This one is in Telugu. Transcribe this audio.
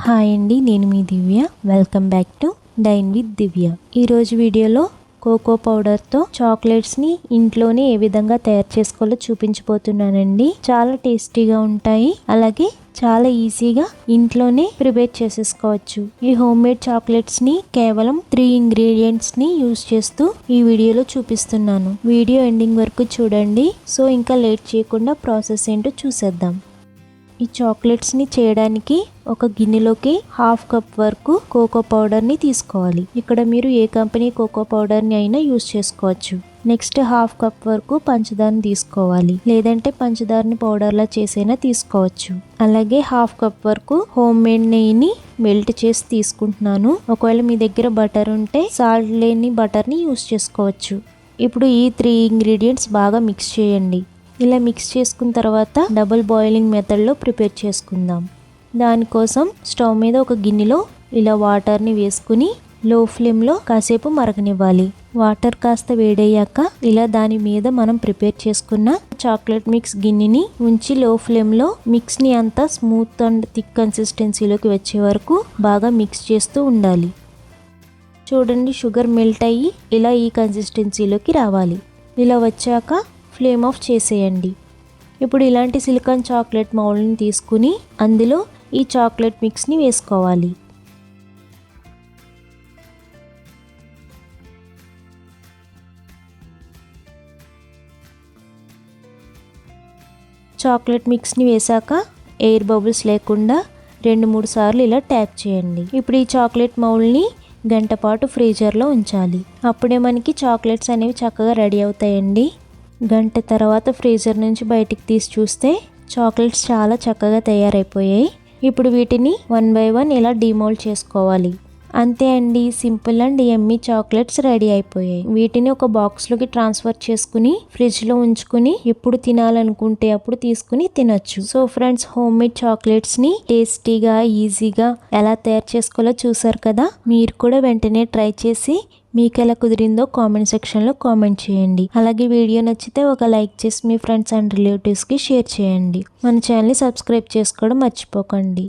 హాయ్ అండి, నేను మీ Divya. Welcome back to dine with Divya. ఈరోజు వీడియోలో కోకో పౌడర్తో చాక్లెట్స్ని ఇంట్లోనే ఏ విధంగా తయారు చేసుకోవాలో చూపించబోతున్నానండి. చాలా టేస్టీగా ఉంటాయి, అలాగే చాలా ఈజీగా ఇంట్లోనే ప్రిపేర్ చేసేసుకోవచ్చు. ఈ హోమ్ మేడ్ చాక్లెట్స్ని కేవలం 3 ఇంగ్రీడియంట్స్ని యూజ్ చేస్తూ ఈ వీడియోలో చూపిస్తున్నాను. వీడియో ఎండింగ్ వరకు చూడండి. సో ఇంకా లేట్ చేయకుండా ప్రాసెస్ ఏంటో చూసేద్దాం. ఈ చాక్లెట్స్ని చేయడానికి ఒక గిన్నెలోకి 1/2 కప్ వరకు కోకో పౌడర్ని తీసుకోవాలి. ఇక్కడ మీరు ఏ కంపెనీ కోకో పౌడర్ని అయినా యూజ్ చేసుకోవచ్చు. నెక్స్ట్ 1/2 కప్ వరకు పంచదారని తీసుకోవాలి, లేదంటే పంచదారని పౌడర్లా చేసైనా తీసుకోవచ్చు. అలాగే 1/2 కప్ వరకు హోమ్ మేడ్ నెయ్యిని మెల్ట్ చేసి తీసుకుంటున్నాను. ఒకవేళ మీ దగ్గర బటర్ ఉంటే సాల్ట్ లేని బటర్ని యూజ్ చేసుకోవచ్చు. ఇప్పుడు ఈ 3 ఇంగ్రీడియంట్స్ బాగా మిక్స్ చేయండి. ఇలా మిక్స్ చేసుకున్న తర్వాత డబుల్ బాయిలింగ్ మెథడ్లో ప్రిపేర్ చేసుకుందాం. దానికోసం స్టవ్ మీద ఒక గిన్నెలో ఇలా వాటర్ని వేసుకుని లో ఫ్లేమ్లో కాసేపు మరగనివ్వాలి. వాటర్ కాస్త వేడయ్యాక ఇలా దాని మీద మనం ప్రిపేర్ చేసుకున్న చాక్లెట్ మిక్స్ గిన్నెని ఉంచి లో ఫ్లేమ్లో మిక్స్ని అంతా స్మూత్ అండ్ థిక్ కన్సిస్టెన్సీలోకి వచ్చే వరకు బాగా మిక్స్ చేస్తూ ఉండాలి. చూడండి, షుగర్ మెల్ట్ అయ్యి ఇలా ఈ కన్సిస్టెన్సీలోకి రావాలి. ఇలా వచ్చాక ఫ్లేమ్ ఆఫ్ చేసేయండి. ఇప్పుడు ఇలాంటి సిలికాన్ చాక్లెట్ మౌల్డ్ని తీసుకుని అందులో ఈ చాక్లెట్ మిక్స్ని వేసుకోవాలి. చాక్లెట్ మిక్స్ని వేసాక ఎయిర్ బబుల్స్ లేకుండా 2-3 సార్లు ఇలా ట్యాప్ చేయండి. ఇప్పుడు ఈ చాక్లెట్ మౌల్డ్ని గంట పాటు ఫ్రీజర్లో ఉంచాలి. అప్పుడే మనకి చాక్లెట్స్ అనేవి చక్కగా రెడీ అవుతాయండి. గంట తర్వాత ఫ్రీజర్ నుంచి బయటికి తీసి చూస్తే చాక్లెట్స్ చాలా చక్కగా తయారైపోయాయి. ఇప్పుడు వీటిని 1 by 1 ఇలా డిమోల్డ్ చేసుకోవాలి. అంతే అండి, simple and yummy chocolates ready అయిపోయాయి. వీటిని ఒక బాక్స్లోకి ట్రాన్స్ఫర్ చేసుకుని ఫ్రిడ్జ్లో ఉంచుకుని ఎప్పుడు తినాలనుకుంటే అప్పుడు తీసుకుని తినొచ్చు. సో ఫ్రెండ్స్, హోమ్ మేడ్ చాక్లెట్స్ని టేస్టీగా ఈజీగా ఎలా తయారు చేసుకోవాలో చూసారు కదా. మీరు కూడా వెంటనే ట్రై చేసి మీకు ఎలా కుదిరిందో కామెంట్ సెక్షన్లో కామెంట్ చేయండి. అలాగే వీడియో నచ్చితే ఒక లైక్ చేసి మీ ఫ్రెండ్స్ అండ్ రిలేటివ్స్కి షేర్ చేయండి. మన ఛానల్ని సబ్స్క్రైబ్ చేసుకోవడం మర్చిపోకండి.